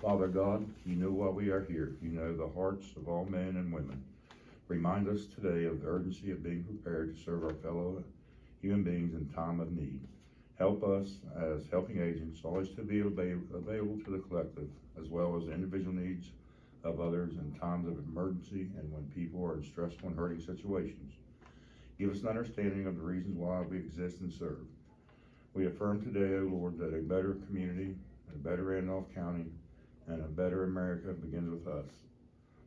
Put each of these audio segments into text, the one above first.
Father God, you know why we are here. You know the hearts of all men and women. Remind us today of the urgency of being prepared to serve our fellow human beings in time of need. Help us as helping agents always to be available to the collective, as well as the individual needs of others in times of emergency and when people are in stressful and hurting situations. Give us an understanding of the reasons why we exist and serve. We affirm today, O Lord, that a better community, a better Randolph County, and a better America begins with us.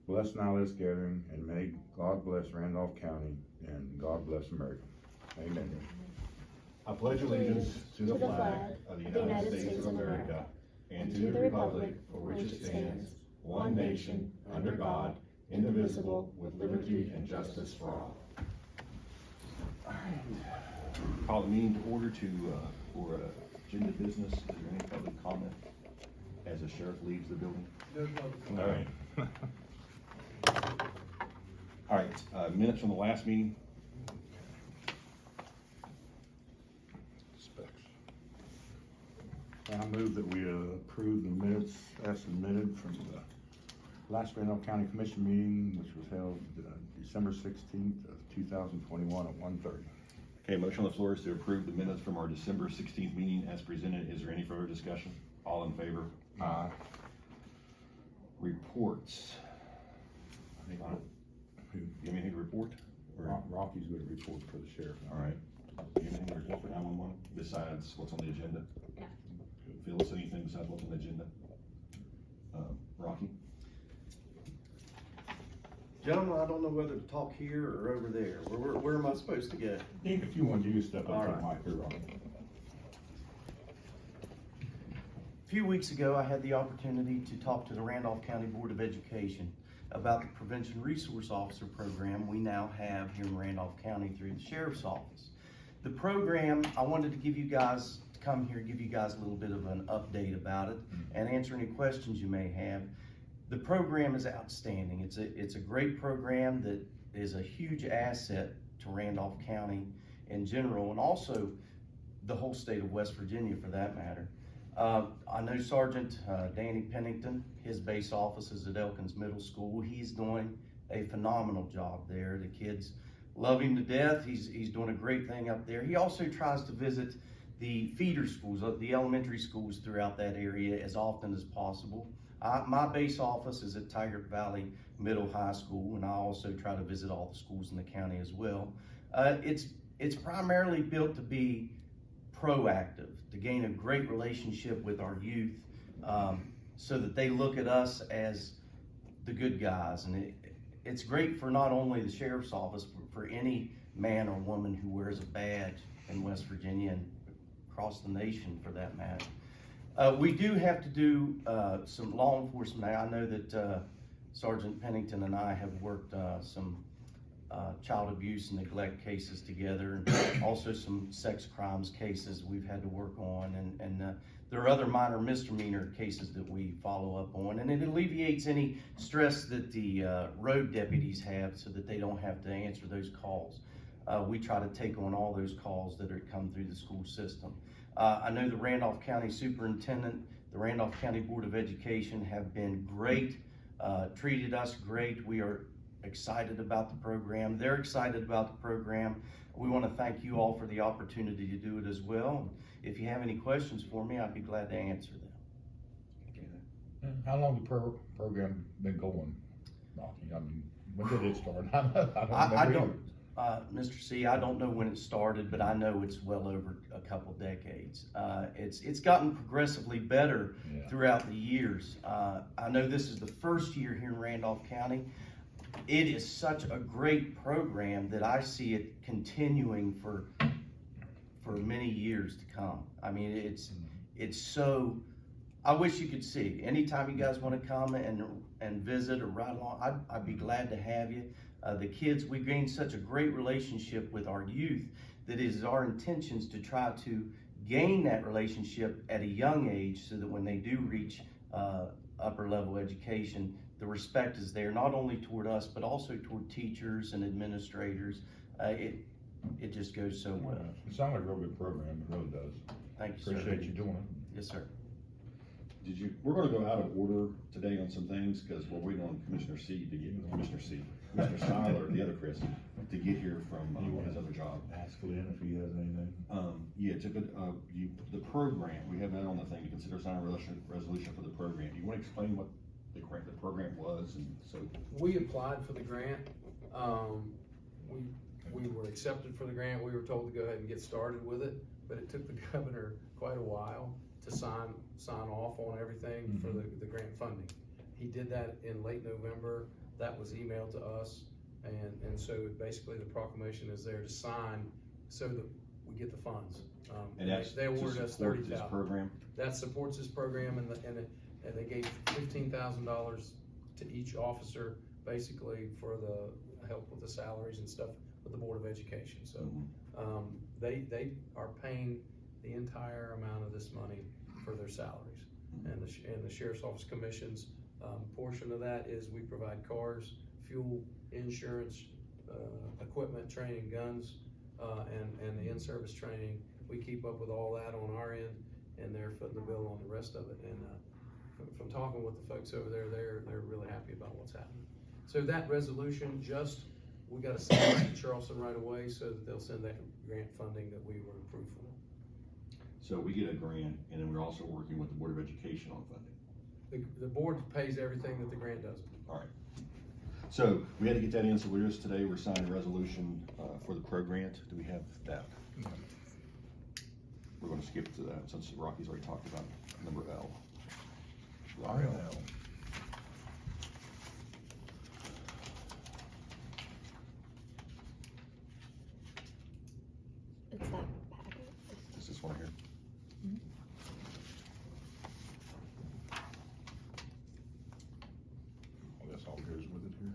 Bless now this gathering, and may God bless Randolph County, and God bless America. Amen. I pledge allegiance to the flag of the United States of America and to the republic for which it stands, one nation, under God, indivisible, with liberty and justice for all. All right. Call the meeting to order for agenda business. Is there any public comment as the sheriff leaves the building? No public comment. All right. All right, minutes from the last meeting. I move that we approve the minutes as submitted from the last Randolph County Commission meeting, which was held December 16th of 2021 at 1:30. Okay, motion on the floor is to approve the minutes from our December 16th meeting as presented. Is there any further discussion? All in favor? Aye. Reports. Anything on it? You have anything to report? Rocky's going to report for the sheriff. All right. Do you have anything to report for 911 besides what's on the agenda? No. Phyllis, anything besides what's on the agenda? Rocky? Gentlemen, I don't know whether to talk here or over there. Where am I supposed to go? If you want, you can step up All to right. the mic here, Rocky. A few weeks ago, I had the opportunity to talk to the Randolph County Board of Education about the Prevention Resource Officer program we now have here in Randolph County through the Sheriff's Office. The program, I wanted to come here, give you guys a little bit of an update about it and answer any questions you may have. The program is outstanding. It's a great program that is a huge asset to Randolph County in general, and also the whole state of West Virginia for that matter. I know Sergeant Danny Pennington, his base office is at Elkins Middle School. He's doing a phenomenal job there. The kids love him to death. He's doing a great thing up there. He also tries to visit the feeder schools, the elementary schools throughout that area as often as possible. My base office is at Tigert Valley Middle High School, and I also try to visit all the schools in the county as well. It's primarily built to be proactive, to gain a great relationship with our youth, so that they look at us as the good guys. And it's great for not only the Sheriff's Office, but for any man or woman who wears a badge in West Virginia and across the nation for that matter. We do have to do some law enforcement. I know that Sergeant Pennington and I have worked some child abuse and neglect cases together, and also some sex crimes cases we've had to work on, and there are other minor misdemeanor cases that we follow up on, and it alleviates any stress that the road deputies have so that they don't have to answer those calls. We try to take on all those calls that are come through the school system. I know the Randolph County Superintendent, the Randolph County Board of Education have been great, treated us great. We are excited about the program. They're excited about the program. We want to thank you all for the opportunity to do it as well. If you have any questions for me, I'd be glad to answer them. How long the program been going, Rocky? I mean, when did it start? I don't, Mr. C, I don't know when it started, but I know it's well over a couple decades. It's gotten progressively better throughout the years. I know this is the first year here in Randolph County. It is such a great program that I see it continuing for many years to come. I mean, it's so, I wish you could see. Anytime you guys want to come and visit or ride along, I'd be glad to have you. The kids, we gained such a great relationship with our youth that it is our intentions to try to gain that relationship at a young age so that when they do reach upper level education, the respect is there, not only toward us, but also toward teachers and administrators. It just goes so well. It sounds like a real good program, it really does. Thank you, sir. Appreciate you doing it. Yes, sir. we're gonna go out of order today on some things, cause we're waiting on Commissioner Seiler, the other Chris, to get here from his other job. Ask Lynn if he has anything. The program, we have that on the thing, to consider signing a resolution for the program. Do you wanna explain what the program was, and so? We applied for the grant. We were accepted for the grant. We were told to go ahead and get started with it, but it took the governor quite a while to sign off on everything for the grant funding. He did that in late November. That was emailed to us, and so basically the proclamation is there to sign so that we get the funds. And that's they awarded us support this $30,000. program? That supports this program, and they gave $15,000 to each officer, basically for the help with the salaries and stuff with the Board of Education. So they are paying the entire amount of this money for their salaries, and the Sheriff's Office commissions. Portion of that is we provide cars, fuel, insurance, equipment, training, guns, and the in-service training. We keep up with all that on our end, and they're footing the bill on the rest of it. And from talking with the folks over there, they're really happy about what's happening. So that resolution, we got to send it to Charleston right away so that they'll send that grant funding that we were approved for. So we get a grant, and then we're also working with the Board of Education on funding. The board pays everything that the grant doesn't. All right. So we had to get that in, so we're signing a resolution for the pro grant. Do we have that? We're gonna skip to that since Rocky's already talked about number L. RL. It's that packet. Is this one here? I guess all goes with it here.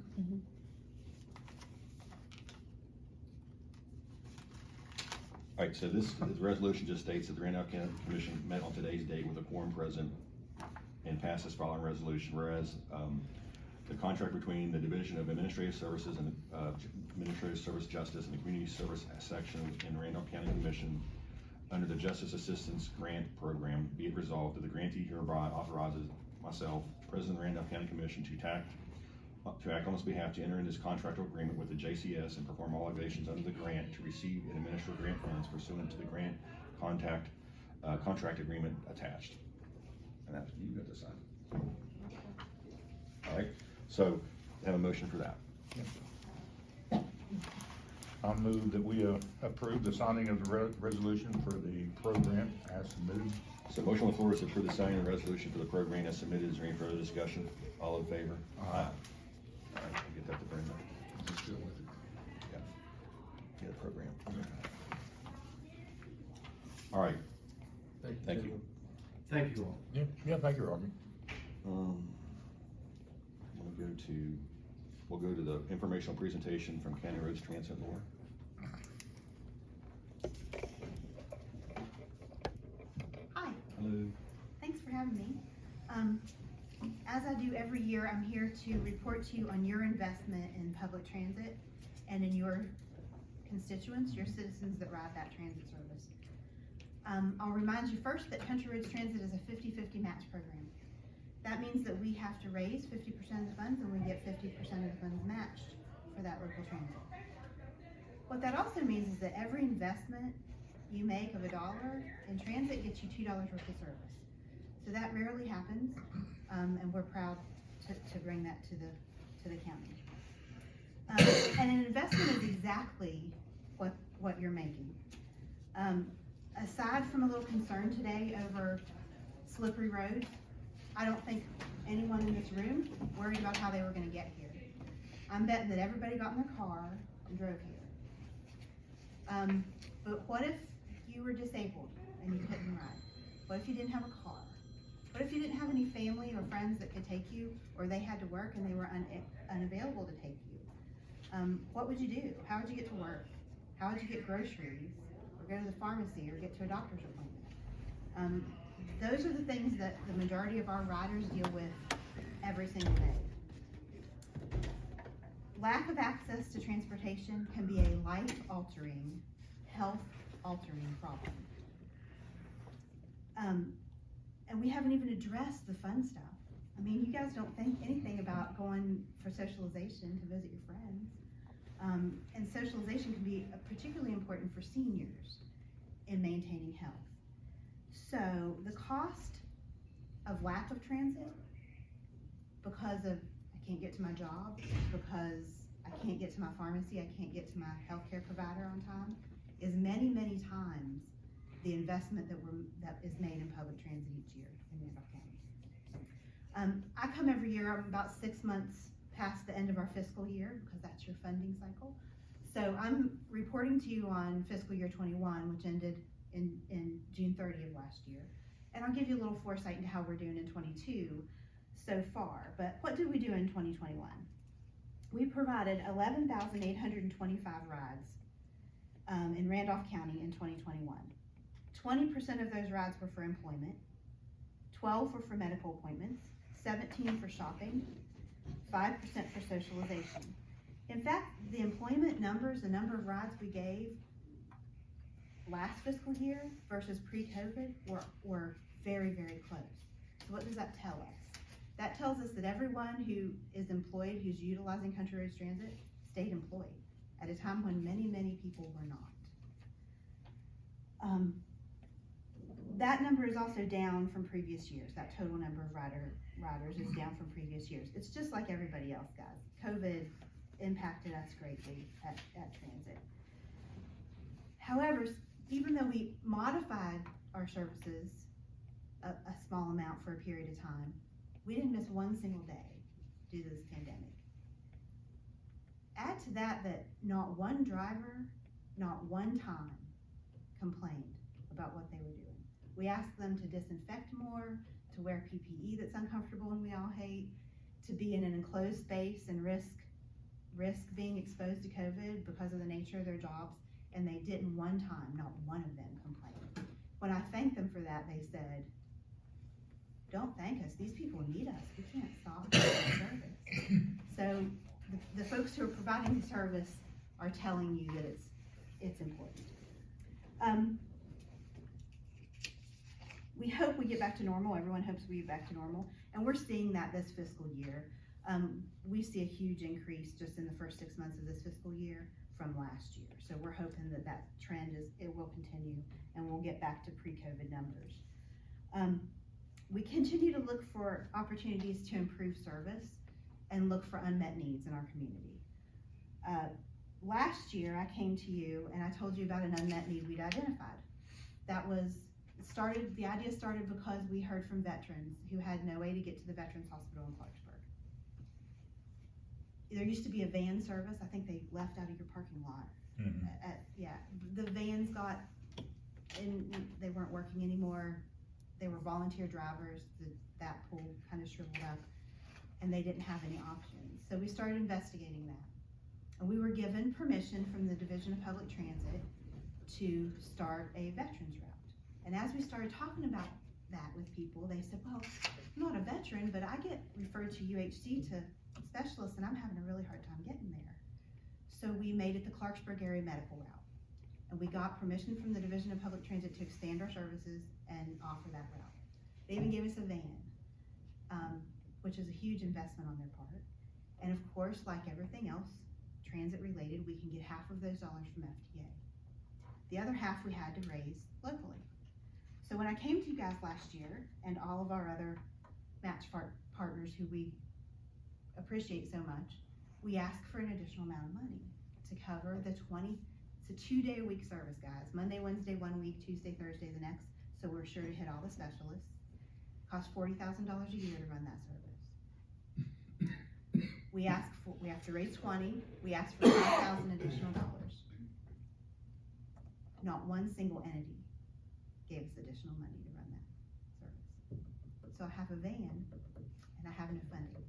All right, so this resolution just states that the Randolph County Commission met on today's date with a quorum present and passed this following resolution, whereas the contract between the Division of Administrative Services and Administrative Service Justice and the Community Service section in Randolph County Commission under the Justice Assistance Grant Program, be it resolved that the grantee hereby authorizes myself, President of the Randolph County Commission, to act on its behalf to enter into this contractual agreement with the JCS and perform all obligations under the grant to receive and administer grant funds pursuant to the grant contract agreement attached. And that's, you got to sign. All right, so have a motion for that. I'll move that we approve the signing of the resolution for the program as submitted. So motion on the floor is to approve the signing of the resolution for the program as submitted. Is there any further discussion? All in favor? Aye. All right, I'll get that to Brenda. Yeah. Get a program. All right, thank you. Thank you all. Yeah, thank you, Robbie. We'll go to the informational presentation from County Roads Transit Board. Hi, Hello. thanks for having me. As I do every year, I'm here to report to you on your investment in public transit and in your constituents, your citizens that ride that transit service. I'll remind you first that Country Roads Transit is a 50-50 match program. That means that we have to raise 50% of the funds and we get 50% of the funds matched for that local transit. What that also means is that every investment you make of $1 in transit gets you $2 worth of service. So that rarely happens, and we're proud to bring that to the county. And an investment is exactly what you're making. Aside from a little concern today over slippery roads, I don't think anyone in this room worried about how they were gonna get here. I'm betting that everybody got in their car and drove here. But what if you were disabled and you couldn't ride? What if you didn't have a car? What if you didn't have any family or friends that could take you, or they had to work and they were unavailable to take you? What would you do? How would you get to work? How would you get groceries, or go to the pharmacy, or get to a doctor's appointment? Those are the things that the majority of our riders deal with every single day. Lack of access to transportation can be a life-altering, health-altering problem. And And we haven't even addressed the fun stuff. I mean, you guys don't think anything about going for socialization to visit your friends. And socialization can be particularly important for seniors in maintaining health. So the cost of lack of transit, because of I can't get to my job, because I can't get to my pharmacy, I can't get to my healthcare provider on time, is many, many times the investment that is made in public transit each year in Randolph County. I come every year. I'm about 6 months past the end of our fiscal year because that's your funding cycle. So I'm reporting to you on fiscal year 21, which ended in June 30 of last year. And I'll give you a little foresight into how we're doing in 22 so far. But what did we do in 2021? We provided 11,825 rides in Randolph County in 2021. 20% of those rides were for employment, 12 were for medical appointments, 17 for shopping, 5% for socialization. In fact, the employment numbers, the number of rides we gave last fiscal year versus pre-COVID were very, very close. So what does that tell us? That tells us that everyone who is employed, who's utilizing Country Roads Transit, stayed employed at a time when many, many people were not. That number is also down from previous years. That total number of riders is down from previous years. It's just like everybody else, guys. COVID impacted us greatly at transit. However, even though we modified our services a small amount for a period of time, we didn't miss one single day due to this pandemic. Add to that not one driver, not one time complained about what they were doing. We asked them to disinfect more, to wear PPE that's uncomfortable and we all hate, to be in an enclosed space and risk being exposed to COVID because of the nature of their jobs, and they didn't one time, not one of them complained. When I thanked them for that, they said, don't thank us, these people need us, we can't stop the service. So the folks who are providing the service are telling you that it's important. We hope we get back to normal. Everyone hopes we get back to normal. And we're seeing that this fiscal year. We see a huge increase just in the first 6 months of this fiscal year from last year. So we're hoping that trend will continue and we'll get back to pre-COVID numbers. We continue to look for opportunities to improve service and look for unmet needs in our community. Last year I came to you and I told you about an unmet need we'd identified. The idea started because we heard from veterans who had no way to get to the Veterans Hospital in Clarksburg. There used to be a van service. I think they left out of your parking lot. The vans they weren't working anymore. They were volunteer drivers. That pool kind of shriveled up and they didn't have any options. So we started investigating that. And we were given permission from the Division of Public Transit to start a veterans route. And as we started talking about that with people, they said, well, I'm not a veteran, but I get referred to UHC to specialists and I'm having a really hard time getting there. So we made it the Clarksburg area medical route. And we got permission from the Division of Public Transit to expand our services and offer that route. They even gave us a van, which is a huge investment on their part. And of course, like everything else, transit related, we can get half of those dollars from FTA. The other half we had to raise locally. So when I came to you guys last year and all of our other match partners who we appreciate so much, we asked for an additional amount of money to cover it's a 2-day-a-week service, guys. Monday, Wednesday, 1 week, Tuesday, Thursday, the next. So we're sure to hit all the specialists. Costs $40,000 a year to run that service. We have to raise 20. We asked for $5,000 additional dollars. Not one single entity gave us additional money to run that service. So I have a van and I have enough funding.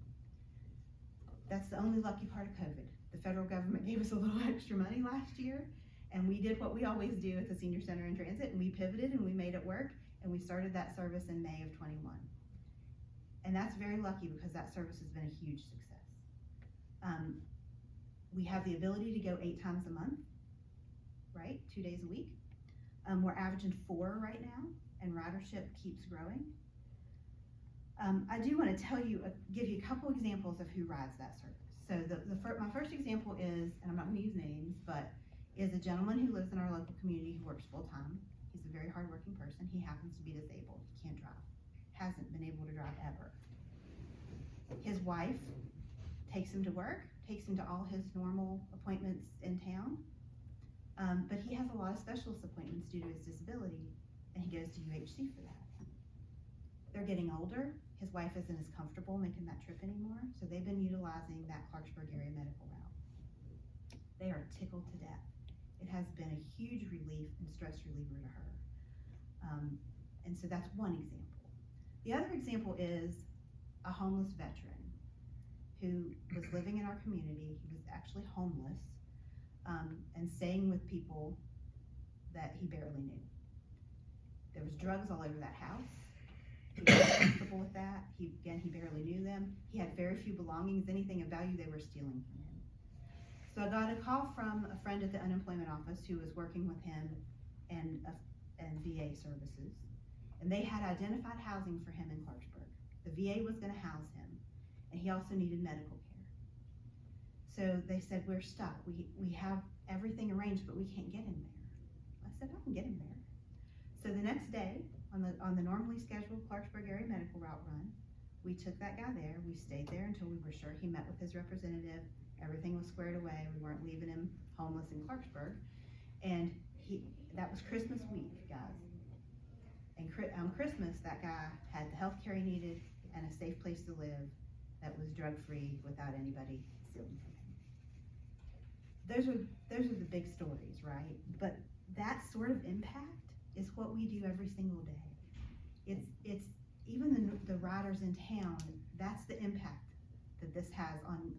That's the only lucky part of COVID. The federal government gave us a little extra money last year and we did what we always do at the Senior Center and Transit, and we pivoted and we made it work and we started that service in May of 21. And that's very lucky because that service has been a huge success. We have the ability to go 8 times a month, right? 2 days a week. We're averaging 4 right now, and ridership keeps growing. I do want to give you a couple examples of who rides that service. So my first example is, and I'm not going to use names, but is a gentleman who lives in our local community who works full-time. He's a very hardworking person. He happens to be disabled. He can't drive. Hasn't been able to drive ever. His wife takes him to work, takes him to all his normal appointments in town. But he has a lot of specialist appointments due to his disability, and he goes to UHC for that. They're getting older. His wife isn't as comfortable making that trip anymore, so they've been utilizing that Clarksburg area medical route. They are tickled to death. It has been a huge relief and stress reliever to her. And so that's one example. The other example is a homeless veteran who was living in our community. He was actually homeless, and staying with people that he barely knew. There was drugs all over that house. He was comfortable with that. He barely knew them. He had very few belongings. Anything of value, they were stealing from him. So I got a call from a friend at the unemployment office who was working with him and VA services. And they had identified housing for him in Clarksburg. The VA was gonna house him, and he also needed medical care. So they said, we're stuck. We have everything arranged, but we can't get him there. I said, I can get him there. So the next day, on the normally scheduled Clarksburg area medical route run, we took that guy there. We stayed there until we were sure he met with his representative. Everything was squared away. We weren't leaving him homeless in Clarksburg. And that was Christmas week, guys. And on Christmas, that guy had the health care he needed and a safe place to live that was drug-free without anybody stealing from him. Those are the big stories, right? But that sort of impact is what we do every single day. It's even the riders in town, that's the impact that this has on,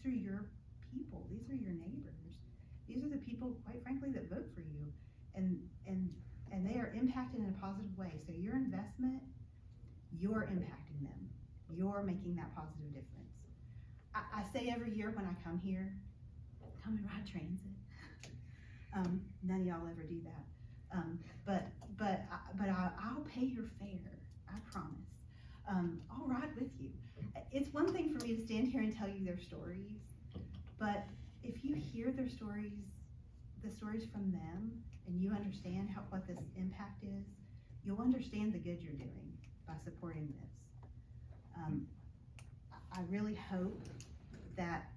these are your people, these are your neighbors. These are the people, quite frankly, that vote for you. And they are impacted in a positive way. So your investment, you're impacting them. You're making that positive difference. I say every year when I come here, come and ride transit. None of y'all ever do that. But I'll pay your fare, I promise. I'll ride with you. It's one thing for me to stand here and tell you their stories, but if you hear their stories, the stories from them, and you understand what this impact is, you'll understand the good you're doing by supporting this. I really hope that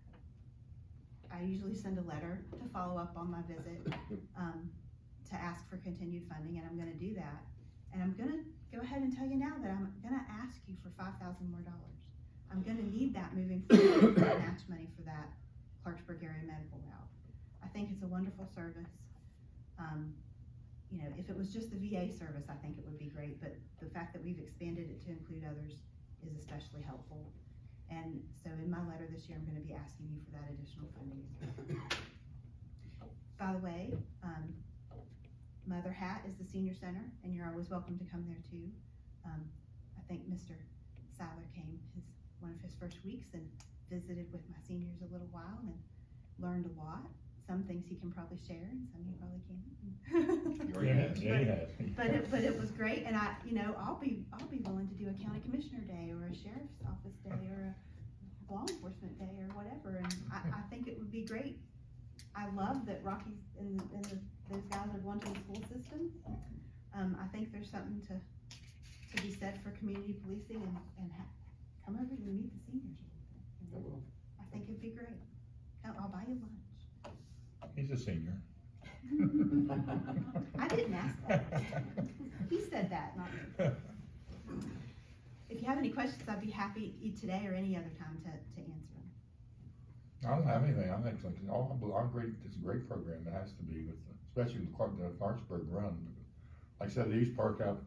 I usually send a letter to follow up on my visit, to ask for continued funding, and I'm gonna do that. And I'm gonna go ahead and tell you now that I'm gonna ask you for $5,000 more. I'm gonna need that moving forward for match money for that Clarksburg area medical route. I think it's a wonderful service. You know, if it was just the VA service, I think it would be great, but the fact that we've expanded it to include others is especially helpful. And so in my letter this year, I'm gonna be asking you for that additional funding. By the way, Mother Hat is the senior center, and you're always welcome to come there too. I think Mr. Seiler came one of his first weeks and visited with my seniors a little while and learned a lot. Some things he can probably share, and some he probably can't. But it was great, and I'll be willing to do a county commissioner day or a sheriff's office day or a law enforcement day or whatever, and I think it would be great. I love that Rocky and those guys are going to the school system. I think there's something to be said for community policing and come over and meet the seniors a little bit. I think it'd be great. I'll buy you lunch. He's a senior. I didn't ask that. He said that, not me. If you have any questions, I'd be happy today or any other time to answer them. I don't have anything. I think I'm great. It's a great program. It has to be, especially the Clarksburg run. Like I said, the East Park I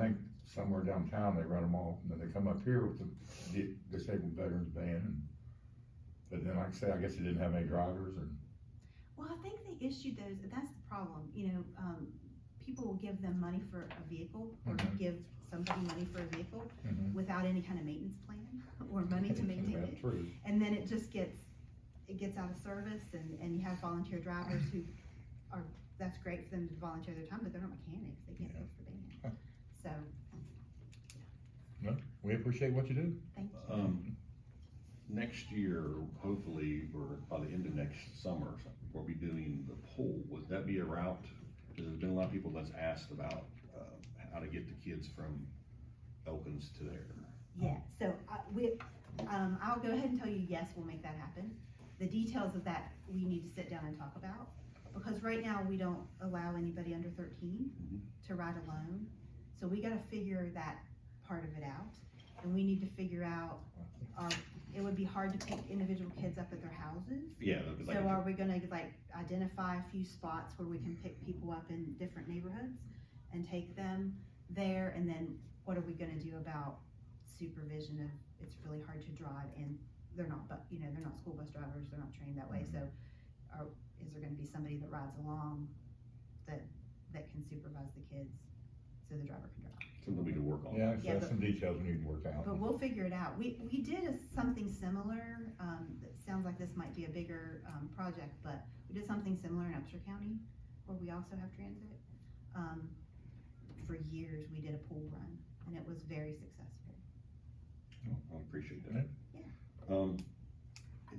think somewhere downtown they run them all, and then they come up here with the disabled veterans band. But then, like I say, I guess they didn't have any drivers. Well, I think they issued those. That's the problem. People will give them money for a vehicle or give somebody money for a vehicle without any kind of maintenance plan or money to maintain it. True. And then it just gets out of service, and you have volunteer drivers who are, that's great for them to volunteer their time, but they're not mechanics. They can't fix the band. So, No, We appreciate what you do. Thank you. Next year, hopefully, or by the end of next summer, we'll be doing the pool. Would that be a route? Because there's been a lot of people that's asked about, how to get the kids from Elkins to there. Yeah, so I'll go ahead and tell you, yes, we'll make that happen. The details of that, we need to sit down and talk about, because right now, we don't allow anybody under 13 to ride alone. So we gotta figure that part of it out, and we need to figure out, it would be hard to pick individual kids up at their houses. Yeah. So are we gonna like identify a few spots where we can pick people up in different neighborhoods and take them there, and then what are we gonna do about supervision of, it's really hard to drive, and they're not, but, you know, they're not school bus drivers, they're not trained that way, so is there gonna be somebody that rides along that can supervise the kids so the driver can drive? Something we could work on. Yeah, Yeah, so some details we need to work out. But we'll figure it out. We did something similar, that sounds like this might be a bigger, project, but we did something similar in Upshur County, where we also have transit. For years, we did a pool run, and it was very successful. I appreciate that. Yeah.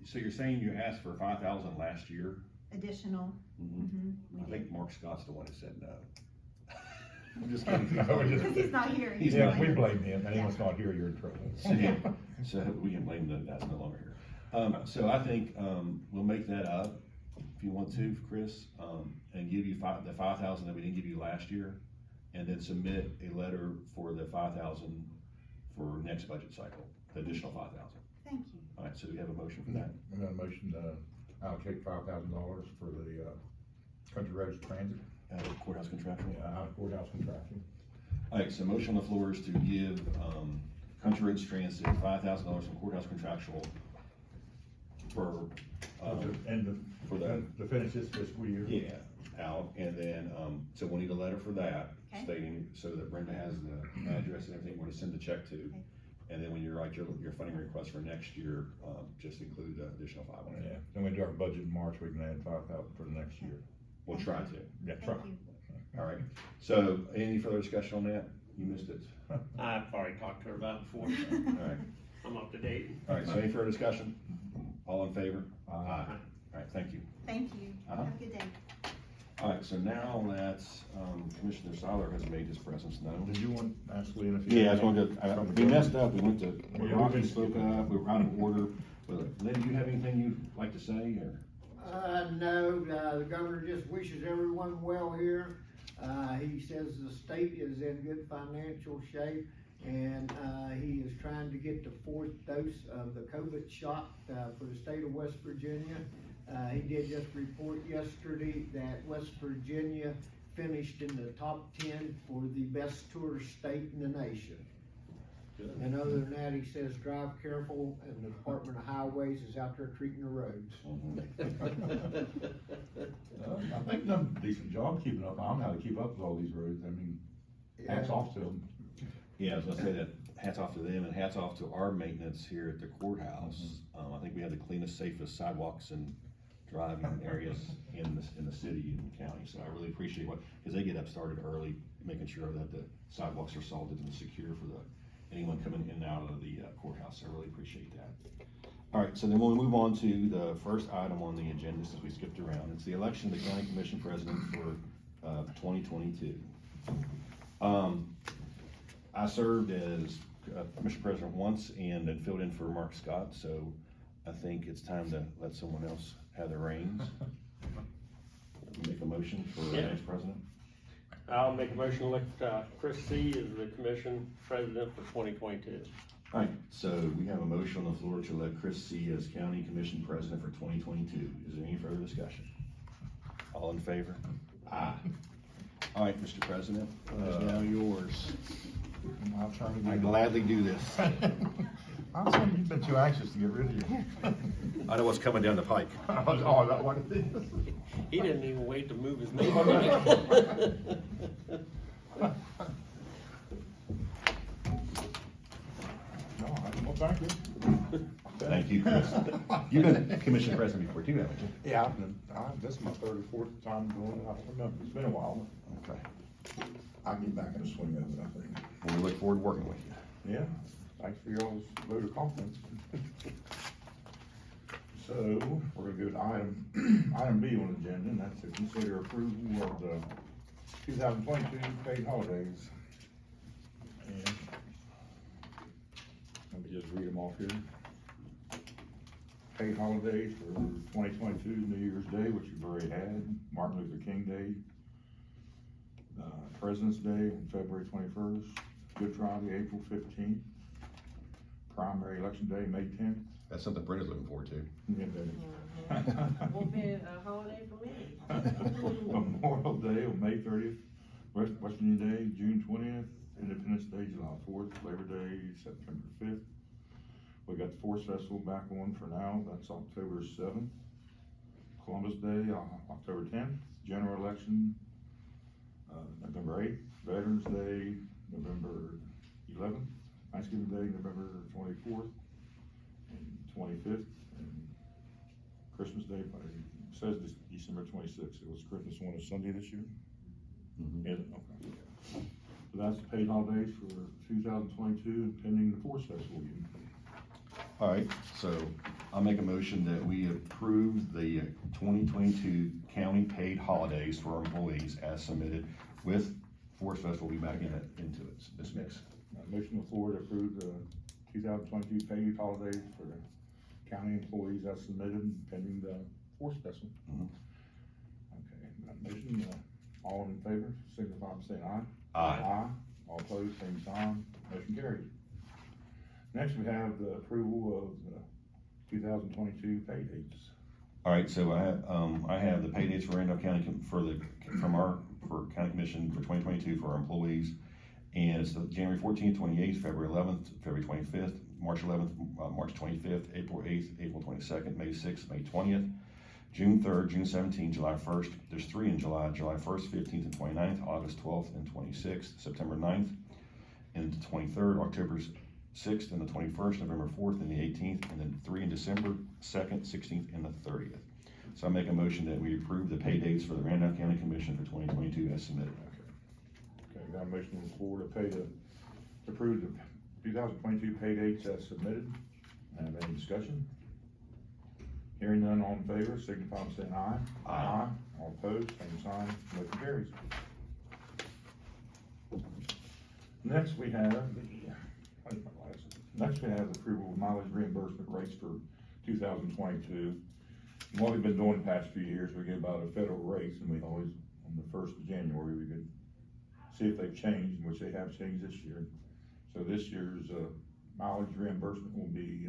So you're saying you asked for 5,000 last year? Additional, Mm-hmm. we I did. think Mark Scott's the one who said no. I'm just kidding. No, we're just- Because he's not here. He's Yeah, not if we here. blame him, anyone's not here, you're in trouble. So we can blame that that's no longer here. So I think, we'll make that up if you want to, Chris, and give you the 5,000 that we didn't give you last year, and then submit a letter for the 5,000 for next budget cycle, the additional 5,000. Thank you. All right, so we have a motion for that. I'm gonna motion to allocate $5,000 for the, country roads transit, Out of courthouse contractual. out of courthouse contraction. All right, so motion on the floor is to give, Country Roads Transit $5,000 from courthouse contractual for, And for the- to finish this fiscal year. yeah, out, and then, so we'll need a letter for that, Okay. stating, so that Brenda has the address and everything, where to send the check to. Okay. And then when you write your funding request for next year, just include the additional 500. Yeah, then we do our budget in March, we can add 5,000 for the next year. We'll try to. Yeah, try. Thank you. All right, so any further discussion on that? You missed it. I've already talked to her about it before. All right, I'm up to date. all right, so any further discussion? All in favor? Aye. All right, thank you. Thank you. Uh-huh. Have a good day. All right, so now let's, Commissioner Seiler has made his presence known. Did you want to ask Lynn if you? Yeah, I was going to, we messed up, we went to, Yeah, Rocky we've spoke been- up, we were out of order. But Lynn, do you have anything you'd like to say, or? No, the governor just wishes everyone well here. He says the state is in good financial shape, and, he is trying to get the 4th dose of the COVID shot, for the state of West Virginia. He did just report yesterday that West Virginia finished in the top 10 for the best tourist state in the nation. And other than that, he says, drive careful, and the Department of Highways is out there treating the roads. I think done a decent job keeping up, I don't know how to keep up with all these roads, I mean, hats off to them. Yeah, I was gonna say that, hats off to them, and hats off to our maintenance here at the courthouse. I think we have the cleanest, safest sidewalks and driving areas in the city and county, so I really appreciate because they get up started early, making sure that the sidewalks are salted and secure for anyone coming in and out of the courthouse, so I really appreciate that. All right, so then we'll move on to the first item on the agenda, since we skipped around. It's the election of the county commission president for 2022. I served as commission president once and then filled in for Mark Scott, so I think it's time to let someone else have the reins. Make a motion for Yeah. next president. I'll make a motion to elect Chris C. as the commission president for 2022. All right, so we have a motion on the floor to elect Chris C. as county commission president for 2022. Is there any further discussion? All in favor? Aye. All right, Mr. President, it is now yours. I'll try to I do. gladly do this. I'm sorry, you've been too anxious to get rid of you. I know what's coming down the pike. Oh, that what it is? He didn't even wait to move his name. No, well, thank you. Thank you, Chris. You've been commission president before too, haven't you? Yeah, this is my 34th time doing it, I don't remember, it's been a while. Okay. I'll get back in the swing of it, I think. Well, we look forward to working with you. Yeah. Thanks for y'all's vote of confidence. So, we're gonna go to item B on the agenda, and that's to consider approval of the 2022 paid holidays. And let me just read them off here. Paid holidays for 2022, New Year's Day, which you've already had, Martin Luther King Day, President's Day on February 21st, Good Friday, April 15th, primary election day, May 10th. That's something Brenda's looking forward to. Yeah, that Won't be a holiday for me. Memorial Day on May 30th, West Virginia Day, June 20th, Independence Day, July 4th, Labor Day, September 5th. We got the Forest Festival back on for now, that's October 7th. Columbus Day, October 10th, General Election, November 8th, Veterans Day, November 11th, Thanksgiving Day, November 24th, and 25th, and Christmas Day, it says December 26th, it was Christmas on a Sunday this year? Mhm. Is it? Okay. So that's the paid holidays for 2022, pending the Forest Festival again. All right, so I'll make a motion that we approve the 2022 county paid holidays for our employees as submitted, with Forest Festival will be back into this mix. Motion on the floor to approve the 2022 paid holidays for the county employees as submitted, pending the Forest Festival. Mhm. Okay, got a motion, all in favor, signify by saying aye. Aye. All opposed, same sign, motion carries. Next, we have the approval of the 2022 pay dates. All right, so I have the pay dates for Randolph County for County Commission for 2022 for our employees. And it's the January 14th, 28th, February 11th, February 25th, March 11th, March 25th, April 8th, April 22nd, May 6th, May 20th, June 3rd, June 17th, July 1st. There's 3 in July, July 1st, 15th, and 29th, August 12th and 26th, September 9th, and the 23rd, October 6th and the 21st, November 4th and the 18th, and then 3 in December 2nd, 16th, and the 30th. So I make a motion that we approve the pay dates for the Randolph County Commission for 2022 as submitted. Okay, got a motion on the floor to approve the 2022 pay dates as submitted. Have any discussion? Hearing none, all in favor, signify by saying aye. Aye. All opposed, same sign, motion carries. Next, we have the approval of mileage reimbursement rates for 2022. And what we've been doing the past few years, we get about a federal rates, and we always, on the 1st of January, we could see if they've changed, which they have changed this year. So this year's mileage reimbursement will be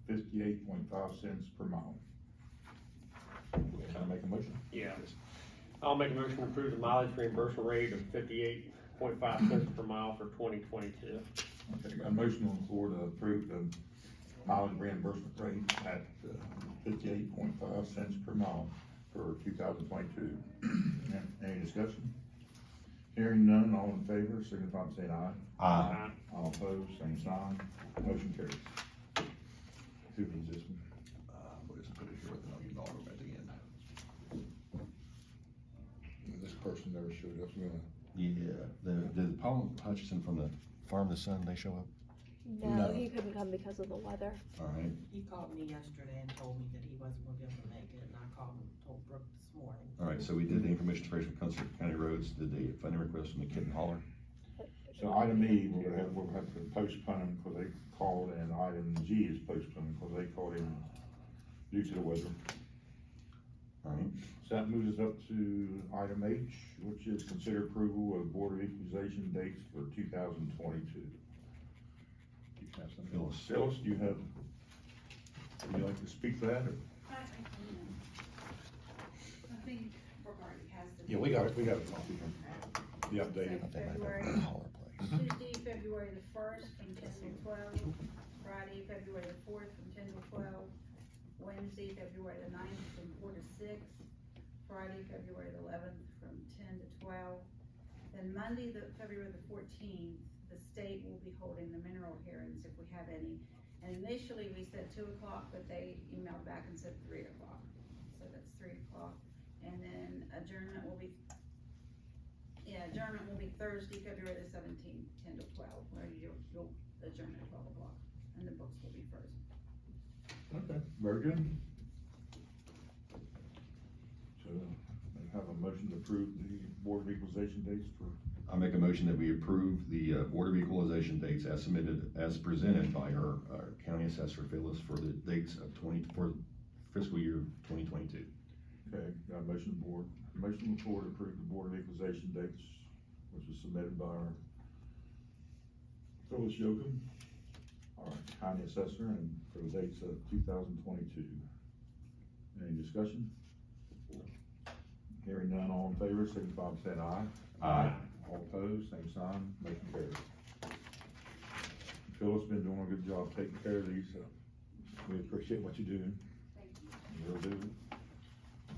58.5 cents per mile. Can I make a motion? Yeah. I'll make a motion to approve the mileage reimbursement rate of 58.5 cents per mile for 2022. Okay, got a motion on the floor to approve the mileage reimbursement rate at 58.5 cents per mile for 2022. Any discussion? Hearing none, all in favor, signify by saying aye. Aye. All opposed, same sign, motion carries. Who needs this one? We'll just put it here, and I'll give it all to them at the end. This person never showed up, we're gonna. Yeah, did Paul Hutchison from the Farm to Sun, they show up? No. No, he couldn't come because of the weather. All right, He called me yesterday and told me that he wasn't gonna be able to make it, and I called and told Brooke this morning. all right, so we did the information for Concert County Roads, did the funding request from the Kitten Holler. So item E, we'll have to postpone because they called, and item G is postponed because they called in due to the weather. All right, So that moves us up to item H, which is consider approval of Board of Equalization dates for 2022. You have something? Phyllis. Phyllis, do you have, would you like to speak to that? Or? I think Brooke already has the. Yeah, we got it, copy. The updated. So February, Holler place. Tuesday, February the 1st from 10 to 12, Friday, February the 4th from 10 to 12, Wednesday, February the 9th from 4 to 6, Friday, February the 11th from 10 to 12. Then Monday, February the 14th, the state will be holding the mineral hearings if we have any. And initially we said 2 o'clock, but they emailed back and said 3 o'clock. So that's 3 o'clock. And then adjournment will be Thursday, February the 17th, 10 to 12, where you'll adjourn at 12 o'clock, and the books will be frozen. Okay, very good. So, I have a motion to approve the Board of Equalization dates for, I make a motion that we approve the Board of Equalization dates as submitted, as presented by our county assessor Phyllis for the dates of for fiscal year 2022. okay, got a motion on the floor to approve the Board of Equalization dates, which was submitted by our Phyllis Yocum, our county assessor, and for the dates of 2022. Any discussion? Hearing none, all in favor, signify by saying aye. Aye. All opposed, same sign, motion carries. Phyllis been doing a good job taking care of these, so we appreciate what you're doing. Thank you. You'll do.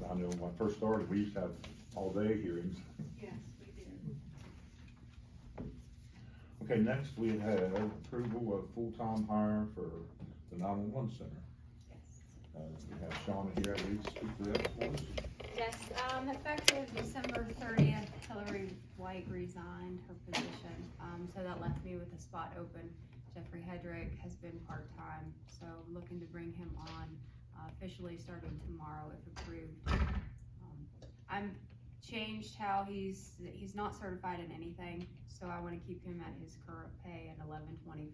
I know when I first started, we used to have all-day hearings. Yes, we did. Okay, next we have approval of full-time hire for the 911 center. Yes. We have Shauna here, will you speak to that for us? Yes, effective December 30th, Hillary White resigned her position, so that left me with a spot open. Jeffrey Hedrick has been part-time, so I'm looking to bring him on officially starting tomorrow if approved. I'm changed how he's not certified in anything, so I want to keep him at his current pay at $11.25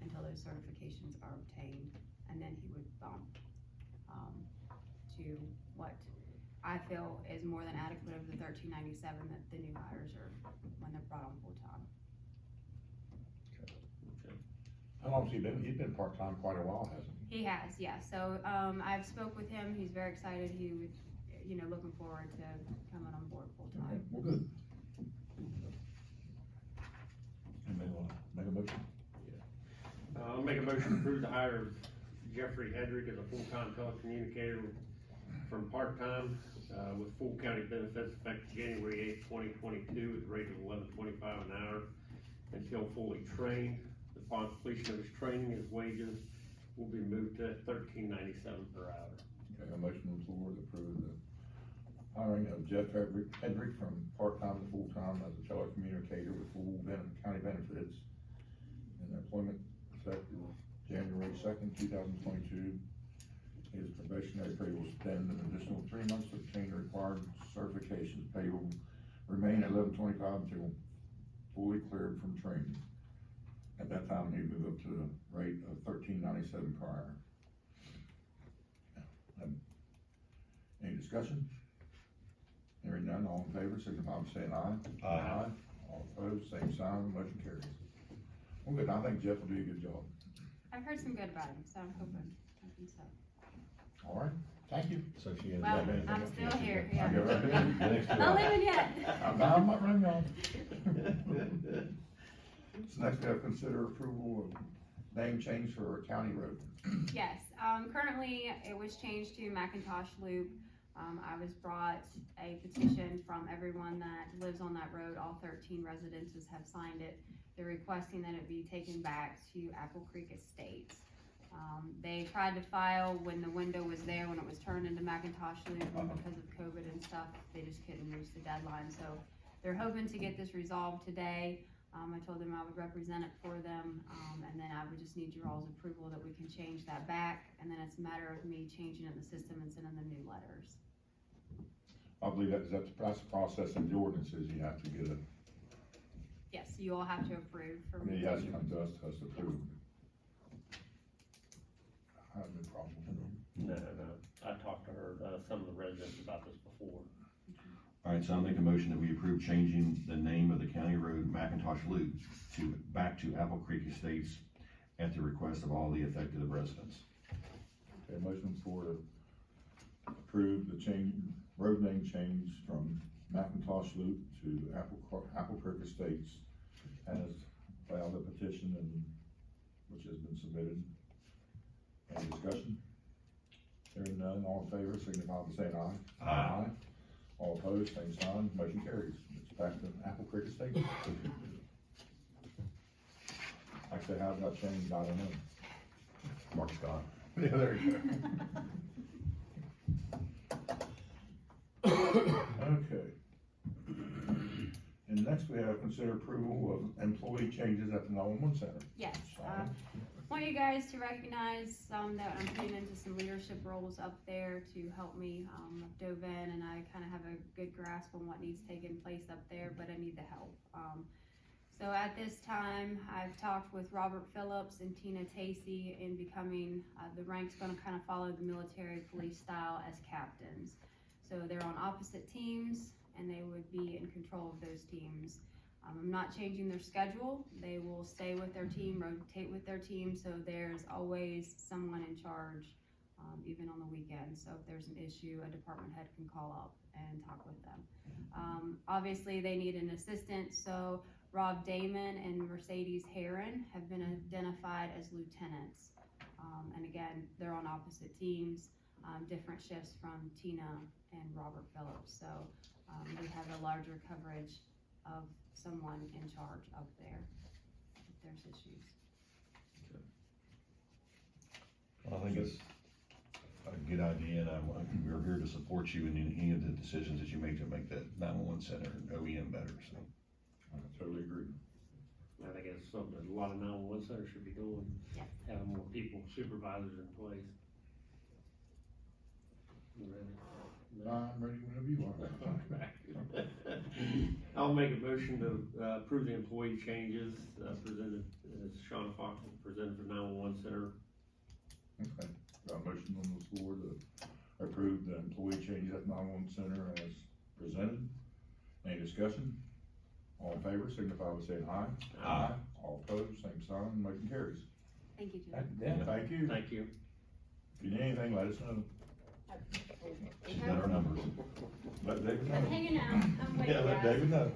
until those certifications are obtained, and then he would bump to what I feel is more than adequate of the $13.97 that the new hires are when they're brought on full-time. How long's he been? He's been part-time quite a while, hasn't he? He has, yeah, so I've spoke with him, he's very excited, he was, looking forward to coming on board full-time. Okay, well, good. Anybody wanna make a motion? I'll make a motion to approve the hire of Jeffrey Hedrick as a full-time telecommunicator from part-time, with full county benefits effective January 8th, 2022, at the rate of $11.25 an hour until fully trained. Upon completion of his training, his wages will be moved to $13.97 per hour. Okay, a motion on the floor to approve the hiring of Jeff Hedrick from part-time to full-time as a telecommunicator with full county benefits. And employment effective January 2nd, 2022. His probationary period will spend an additional 3 months to obtain the required certifications. Pay will remain at $11.25 until fully cleared from training. At that time, he'd move up to the rate of $13.97 per hour. Any discussion? Hearing none, all in favor, signify by saying aye. Aye. All opposed, same sign, motion carries. Well, good, I think Jeff will do a good job. I've heard some good about him, so I'm hoping so. All right, thank you. So she has. Well, I'm still here, yeah. I'll get right in. The next two Not items. leaving yet. I'm not running on. So next we have consider approval of name change for a county road. Yes, currently it was changed to McIntosh Loop. I was brought a petition from everyone that lives on that road. All 13 residences have signed it. They're requesting that it be taken back to Apple Creek Estates. They tried to file when the window was there, when it was turned into McIntosh Loop, and because of COVID and stuff, they just couldn't reach the deadline. So they're hoping to get this resolved today. I told them I would represent it for them, and then I would just need your all's approval that we can change that back, and then it's a matter of me changing it in the system and sending them new letters. I believe that's the process in the ordinances, you have to get a, Yes, you all have to approve for I mean, me. he has to come to us to approve. I have no problem with it. No, I talked to her, some of the residents about this before. All right, so I'll make a motion that we approve changing the name of the county road McIntosh Loop back to Apple Creek Estates at the request of all the affected residents. Okay, motion for to approve the road name change from McIntosh Loop to Apple Creek Estates as filed a petition and which has been submitted. Any discussion? Hearing none, all in favor, signify by saying aye. Aye. All opposed, same sign, motion carries. It's back to Apple Creek Estates. Actually, how it got changed, I don't know. Mark Scott. Yeah, there you go. Okay. And And next we have consider approval of employee changes at the 911 center. Yes, Sorry. want you guys to recognize, that I'm putting into some leadership roles up there to help me. I've dove in and I kinda have a good grasp on what needs taking place up there, but I need the help. So at this time, I've talked with Robert Phillips and Tina Tacey in becoming, the rank's gonna kinda follow the military police style as captains. So they're on opposite teams and they would be in control of those teams. I'm not changing their schedule. They will stay with their team, rotate with their team, so there's always someone in charge, even on the weekends. So if there's an issue, a department head can call up and talk with them. Obviously, they need an assistant, so Rob Damon and Mercedes Heron have been identified as lieutenants. And again, they're on opposite teams, different shifts from Tina and Robert Phillips. So we have a larger coverage of someone in charge up there if there's issues. I think it's a good idea, and we're here to support you in any of the decisions that you make to make that 911 center and OEM better, so. I totally agree. I think it's something that a lot of 911 centers should be doing. Yeah. Having more people, supervisors in place. You ready? I'm ready whenever you are. I'll make a motion to approve the employee changes presented, as Shauna Fox presented for 911 center. Okay, got a motion on the floor to approve the employee changes at 911 center as presented. Any discussion? All in favor, signify by saying aye. Aye. All opposed, same sign, motion carries. Thank you, Jim. Yeah, thank you. Thank you. If you need anything, let us know. She's got our numbers. Let David know. I'm hanging out. I'm waiting, Yeah, let guys. David know.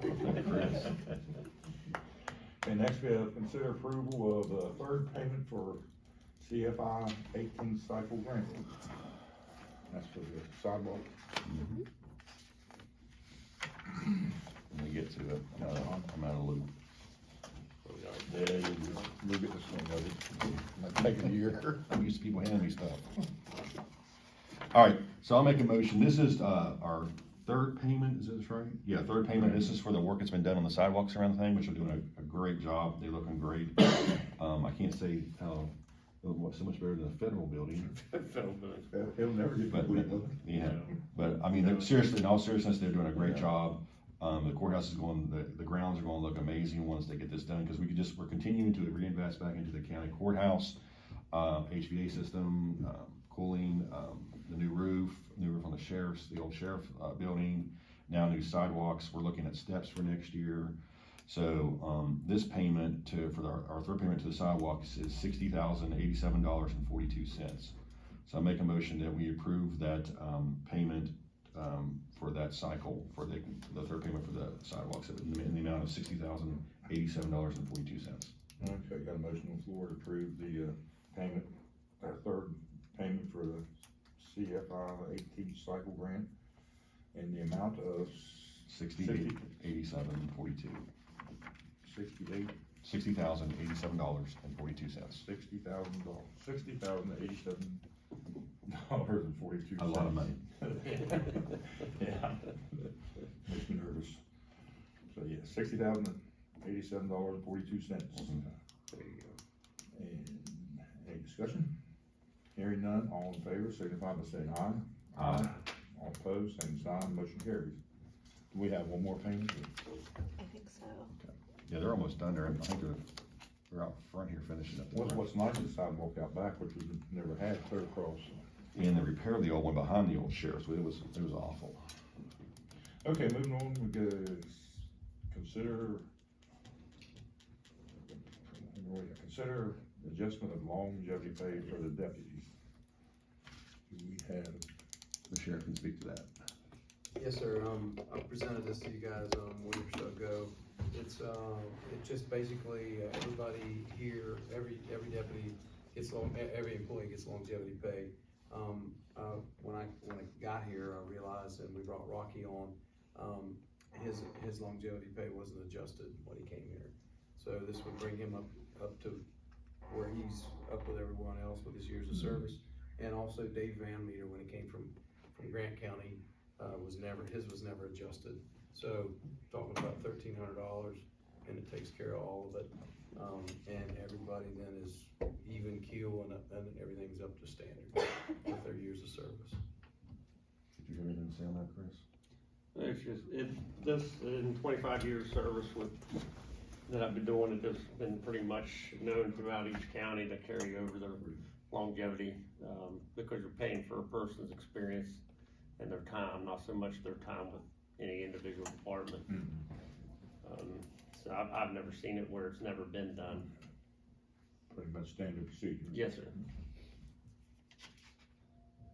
Okay, next we have consider approval of the third payment for CFI 18 cycle grant. That's for the sidewalk. When we get to it, I'm out of loop. Yeah, you'll get this one, buddy. Might take a year. I'm used to people handing me stuff. All right, so I'll make a motion. This is, our third payment, is this right? Yeah, third payment. This is for the work that's been done on the sidewalks around the thing, which are doing a great job. They're looking great. I can't say how, so much better than a federal building. He'll never get But, that. yeah, but I mean, seriously, in all seriousness, they're doing a great job. The courthouse is going, the grounds are gonna look amazing once they get this done, because we're continuing to reinvest back into the county courthouse, HVA system, cooling, the new roof on the old sheriff, building, now new sidewalks. We're looking at steps for next year. So, this payment our third payment to the sidewalks is $60,087.42. So I make a motion that we approve that, payment, for that cycle, for the third payment for the sidewalks in the amount of $60,087.42. Okay, got a motion on the floor to approve the, payment, third payment for the CFI 18 cycle grant in the amount of $60,087.42. 68, $60,087.42. $60,087.42. A lot of money. Yeah. Makes me nervous. So yeah, $60,087.42. There you go. And any discussion? Hearing none, all in favor, signify by saying aye. Aye. All opposed, same sign, motion carries. Do we have one more payment? I think so. Yeah, they're almost done there. I think they're out front here finishing up. What's nice is the sidewalk out back, which we never had, clear across. And the repair of the old one behind the old sheriff's, it was awful. Okay, moving on, we go consider adjustment of longevity pay for the deputies. Do we have? The sheriff can speak to that. Yes, sir. I presented this to you guys, a week or so ago. It's just basically, everybody here, every deputy gets every employee gets longevity pay. When I got here, I realized, and we brought Rocky on, his longevity pay wasn't adjusted when he came here. So this would bring him up to where he's up with everyone else with his years of service. And also Dave Van Meter, when he came from Grant County, his was never adjusted. So, talking about $1,300, and it takes care of all of it. And everybody then is even keel and everything's up to standard with their years of service. Did you hear anything to say on that, Chris? It's just, this, in 25 years of service that I've been doing it, has been pretty much known throughout each county to carry over their longevity, because you're paying for a person's experience and their time, not so much their time with any individual department. So I've never seen it where it's never been done. Pretty much standard procedure. Yes, sir.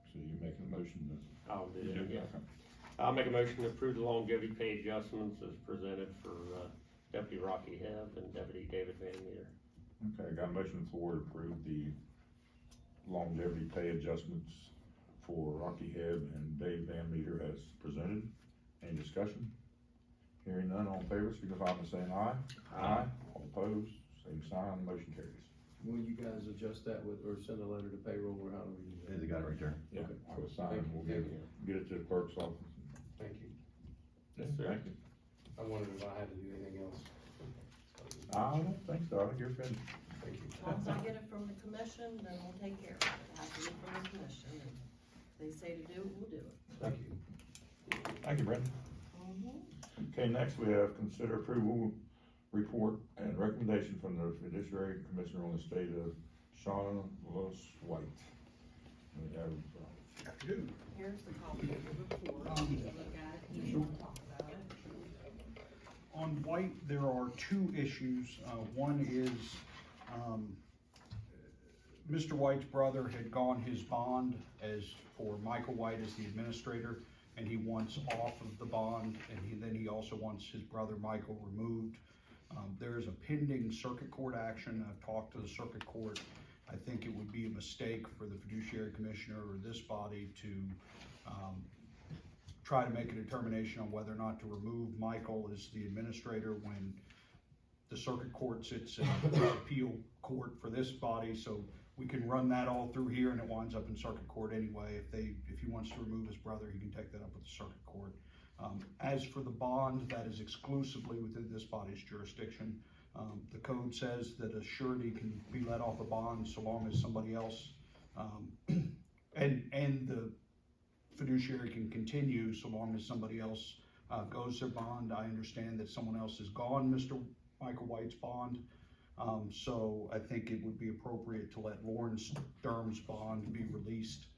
So you're making a motion to? I'll do it, yeah. Okay. I'll make a motion to approve the longevity pay adjustments as presented for, Deputy Rocky Hebb and Deputy David Van Meter. Okay, got a motion on the floor to approve the longevity pay adjustments for Rocky Hebb and Dave Van Meter as presented. Any discussion? Hearing none, all in favor, signify by saying aye. Aye. All opposed, same sign, motion carries. Will you guys adjust that with, or send a letter to payroll, or how do we do that? They got it right there. Yeah, Okay. I will sign, Thank you. we'll get it to the clerk's office. Thank you. Yes, sir. Thank you. I wondered if I had to do anything else. I don't think so, I think you're finished. Thank you. As long as I get it from the commission, then we'll take care of it. It has to be from the commission, and if they say to do it, we'll do it. Thank you. Thank you, Brenda. Okay, next we have consider approval report and recommendation from the fiduciary commissioner on the state of Shauna Lewis White. We have, Here's the copy of the report, you can look at it, you can talk about it. On White, there are two issues. One is, Mr. White's brother had gone his bond as for Michael White as the administrator, and he wants off of the bond, and then he also wants his brother Michael removed. There is a pending circuit court action. I've talked to the circuit court. I think it would be a mistake for the fiduciary commissioner or this body to try to make a determination on whether or not to remove Michael as the administrator when the circuit court sits in the appeal court for this body. So we can run that all through here and it winds up in circuit court anyway. If he wants to remove his brother, he can take that up with the circuit court. As for the bond, that is exclusively within this body's jurisdiction. The code says that a surety can be let off a bond so long as somebody else, and the fiduciary can continue so long as somebody else goes their bond. I understand that someone else has gone Mr. Michael White's bond, so I think it would be appropriate to let Lauren Sturm's bond be released.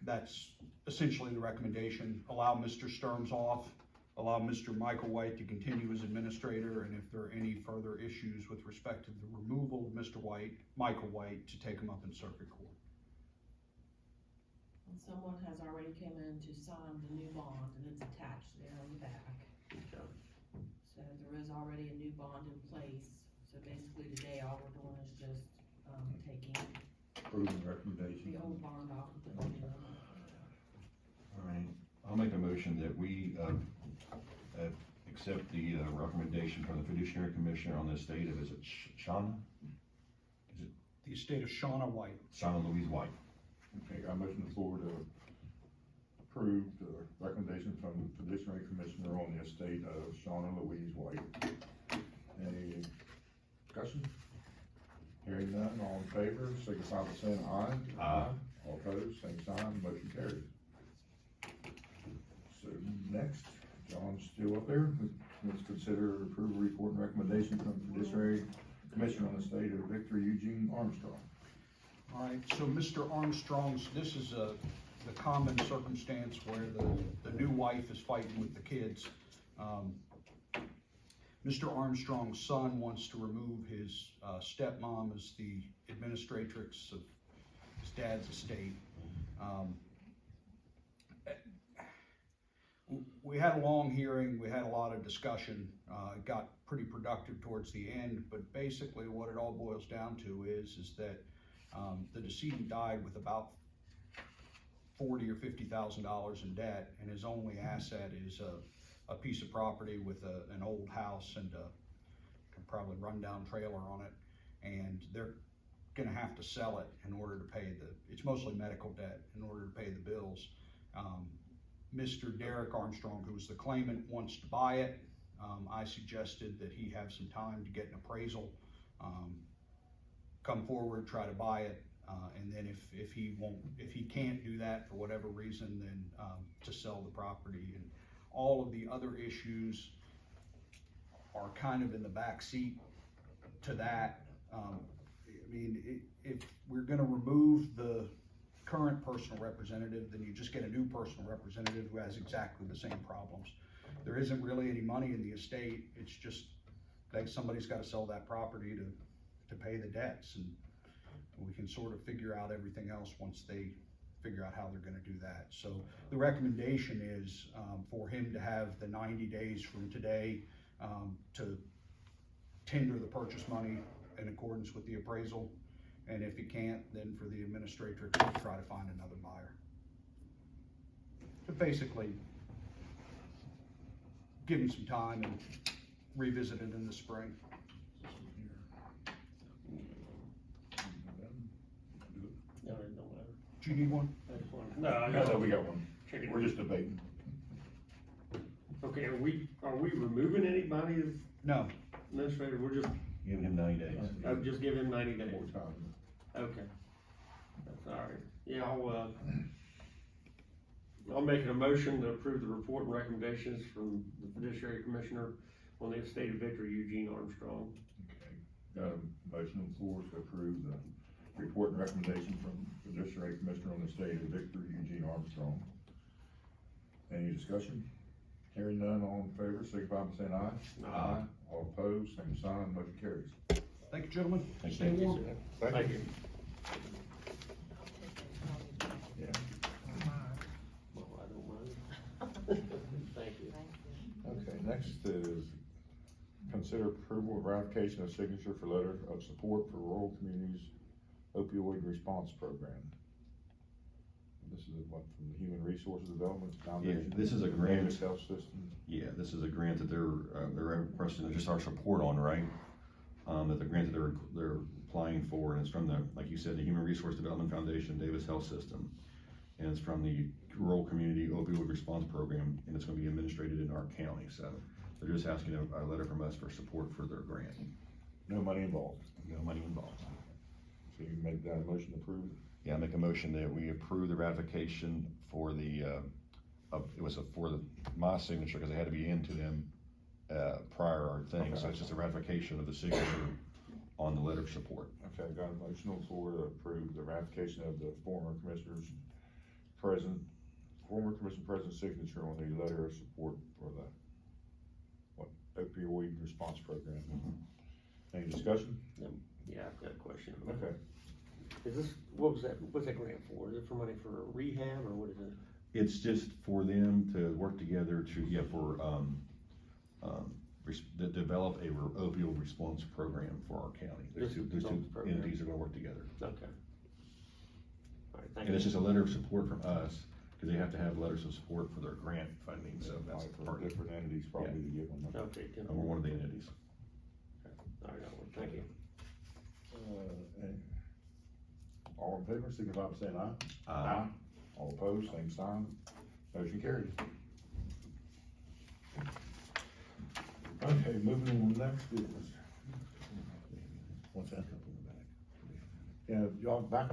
That's essentially the recommendation. Allow Mr. Sturm's off, allow Mr. Michael White to continue as administrator, and if there are any further issues with respect to the removal of Michael White, to take him up in circuit court. And someone has already came in to sign the new bond, and it's attached there on the back. So there is already a new bond in place, so basically today all we're doing is just, taking approving recommendation. the old bond off and putting the new one on. All right, I'll make a motion that we, accept the, recommendation from the fiduciary commissioner on the estate of, is it Shauna? The estate of Shauna White. Shauna Louise White. Okay, got a motion on the floor to approve the recommendation from the fiduciary commissioner on the estate of Shauna Louise White. Any discussion? Hearing none, all in favor, signify by saying aye. Aye. All opposed, same sign, motion carries. So next, John's still up there. Let's consider approval report and recommendation from fiduciary commissioner on the state of Victor Eugene Armstrong. All right, so Mr. Armstrong's, this is the common circumstance where the new wife is fighting with the kids. Mr. Armstrong's son wants to remove his stepmom as the administratrix of his dad's estate. We had a long hearing, we had a lot of discussion, it got pretty productive towards the end, but basically what it all boils down to is that the decedent died with about $40,000 or $50,000 in debt, and his only asset is a piece of property with an old house and a probably rundown trailer on it, and they're gonna have to sell it in order to pay it's mostly medical debt, in order to pay the bills. Mr. Derek Armstrong, who was the claimant, wants to buy it. I suggested that he have some time to get an appraisal, come forward, try to buy it, and then if he can't do that for whatever reason, then to sell the property. And all of the other issues are kind of in the back seat to that. I mean, if we're gonna remove the current personal representative, then you just get a new personal representative who has exactly the same problems. There isn't really any money in the estate, it's just that somebody's gotta sell that property to pay the debts, and we can sort of figure out everything else once they figure out how they're gonna do that. So the recommendation is for him to have the 90 days from today to tender the purchase money in accordance with the appraisal, and if he can't, then for the administrator to try to find another buyer. To basically give him some time and revisit it in the spring. No, it don't matter. Do you need one? I just wanted- No, I No, got we got one. Check it. We're just debating. Okay, are we removing anybody as No, administrator? We're just, Giving him 90 days. I'm just giving him 90 days. More time. Okay. That's all right. Yeah, I'll make an motion to approve the report and recommendations from the fiduciary commissioner on the estate of Victor Eugene Armstrong. Okay, got a motion on the floor to approve the report and recommendation from the fiduciary commissioner on the estate of Victor Eugene Armstrong. Any discussion? Hearing none, all in favor, signify by saying aye. Aye. All opposed, same sign, motion carries. thank you, gentlemen. Thank you, warm. sir. Thank you. Yeah. Well, I don't mind. Thank you. Okay, next is consider approval of ratification of signature for letter of support for rural communities opioid response program. This is what, from the Human Resources Development Foundation? this is a grant. Davis Health System. Yeah, this is a grant that they're requesting just our support on, right? That the grant that they're applying for, and it's from the, like you said, the Human Resource Development Foundation, Davis Health System. And it's from the Rural Community Opioid Response Program, and it's gonna be administrated in our county, so they're just asking a letter from us for support for their grant. No money involved. No money involved. So you make that a motion to approve? Yeah, I make a motion that we approve the ratification for the, for my signature, because it had to be into them, prior our thing, so it's just a ratification of the signature on the letter of support. Okay, got a motion on the floor to approve the ratification of the former commissioner president's signature on the letter of support for the opioid response program. Any discussion? Yeah, I've got a question. Okay. Is this, what's that grant for? Is it for money for rehab or what is it? It's just for them to work together to, to develop a opioid response program for our county. Those two program. entities are gonna work together. Okay. All right, thank And it's you. just a letter of support from us, because they have to have letters of support for their grant funding, so that's Apply for part of it. different entities probably to get one. Okay, Tim. And we're one of the entities. All right, thank you. And all in favor, signify by saying aye. Aye. All opposed, same sign, motion carries. Okay, moving on to the next business. What's that? Yeah, y'all, back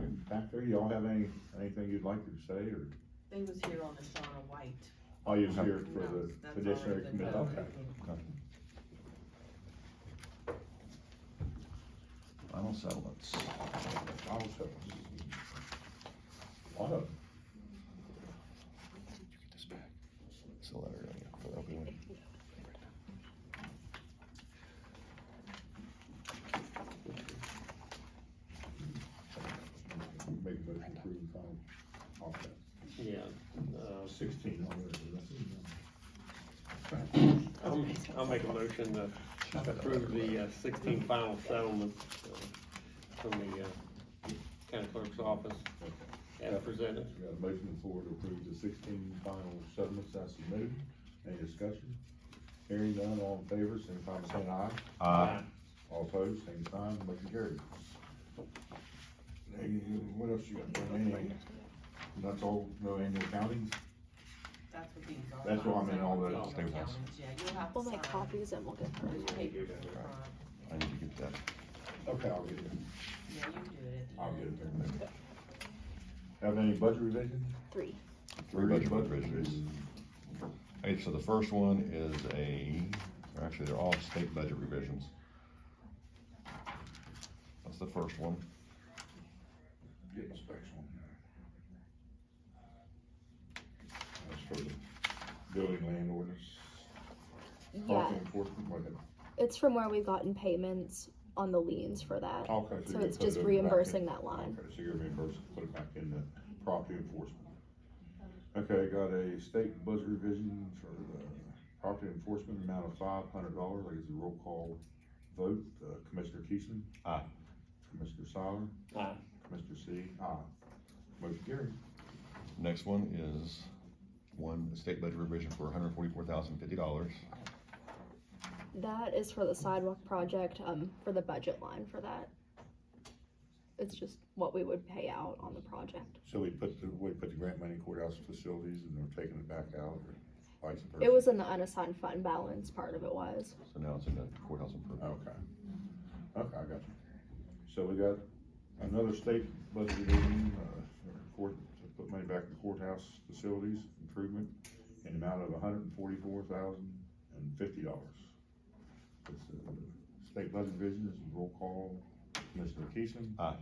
there, y'all have anything you'd like to say, or, They was here on the Shauna White. oh, you're here for No, the that's fiduciary already been committee, done. okay. Final settlements. I'll say. Lot of, This back. It's a letter, for the opioid. make a motion to approve the final, okay. Yeah, 16 on I'll make a motion to approve the 16 final settlements from the county clerk's office as presented. We got a motion on the floor to approve the 16 final settlements as submitted. Any discussion? Hearing none, all in favor, signify by saying aye. Aye. All opposed, same sign, motion carried. Hey, what else you got? Any, that's all, no annual counting? That's what these are. That's what I mean, all the These are statements. accountants, yeah, you'll have to We'll make sign. copies and we'll get There's them. papers in the front. I need to get that. Okay, I'll get it. Yeah, you can do it at the I'll end. get it there in a minute. Have any budget revisions? 3. Three budget revisions. Okay, so the first one is actually, they're all state budget revisions. That's the first one. Get the specs on there. That's for the building land ordinance. Yeah, Parking enforcement, what is it? it's from where we've gotten payments on the liens for that. Okay. So you're it's gonna just put it back reimbursing in- that line. Okay, so you're reimbursing, put it back in the property enforcement. Okay, got a state budget revision for the property enforcement amount of $500, like it's a roll call vote. Commissioner Keesling. Aye. Commissioner Siler. Aye. Commissioner C. Aye. Motion carried. Next one is one state budget revision for $144,050. That is for the sidewalk project, for the budget line for that. It's just what we would pay out on the project. So we put the grant money in courthouse facilities and we're taking it back out, or vice versa? It was in the unassigned fund balance, part of it was. So now it's in the courthouse improvement. Okay. Okay, I got you. So we got another state budget revision, to put money back in courthouse facilities improvement in the amount of $144,050. It's a state budget revision, this is roll call. Commissioner Keesling. Aye.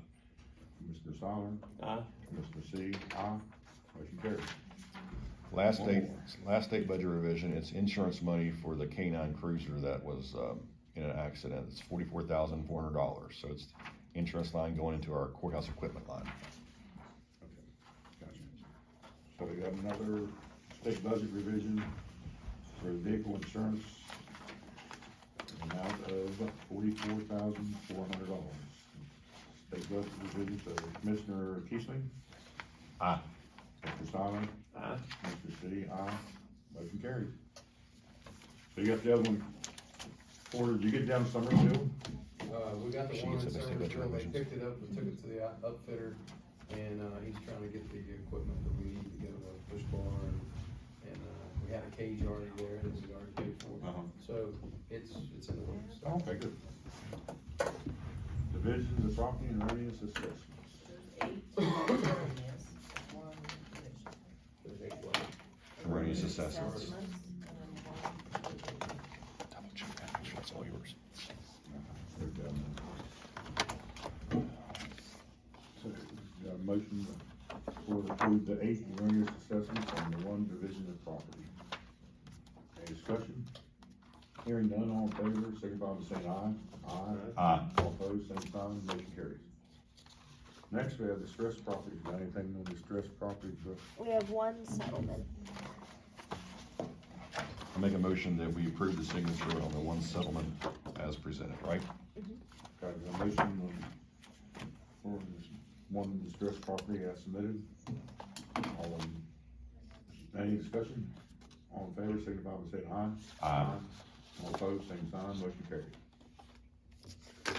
Commissioner Siler. Aye. Commissioner C. Aye. Motion carries. Last state budget revision, it's insurance money for the K-9 cruiser that was, in an accident. It's $44,400, so it's insurance line going into our courthouse equipment line. Gotcha. So we got another state budget revision for vehicle insurance, an amount of $44,400. State budget revision, so Commissioner Keesling. Aye. Mr. Simon. Aye. Mr. C. Aye. Motion carried. So you got the other one, Porter, did you get down to Summerville? We got the She one in gets a state budget Summersville, they revisions. picked it up and took it to the upfitter, and, he's trying to get the equipment that we need to go to the push bar, and, we had a cage already there, that we already paid for. Uh-huh. So, it's in the works. Oh, okay, good. Divisions of property and readiness assessments. There's 8 erroneous, 1 revision. There's 8 left. Erroneous assessments. And then 1 revision. Double check that, make sure that's all yours. So, got a motion for approve the 8 erroneous assessments on the 1 division of property. Any discussion? Hearing none, all in favor, signify by saying aye. Aye. All opposed, same sign, motion carries. Next, we have distressed property. Got anything on distressed property, Brooke? We have 1 settlement. I make a motion that we approve the signature on the one settlement as presented, right? Got a motion for this 1 distressed property as submitted. Any discussion? All in favor, signify by saying aye. Aye. All opposed, same sign, motion carries.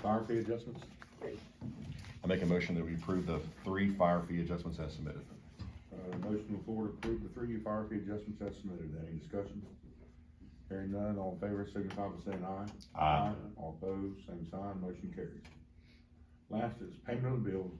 Fire fee adjustments? I make a motion that we approve the 3 fire fee adjustments as submitted. Motion on the floor to approve the 3 fire fee adjustments as submitted. Any discussion? Hearing none, all in favor, signify by saying aye. Aye. All opposed, same sign, motion carries. Last is payment of the bills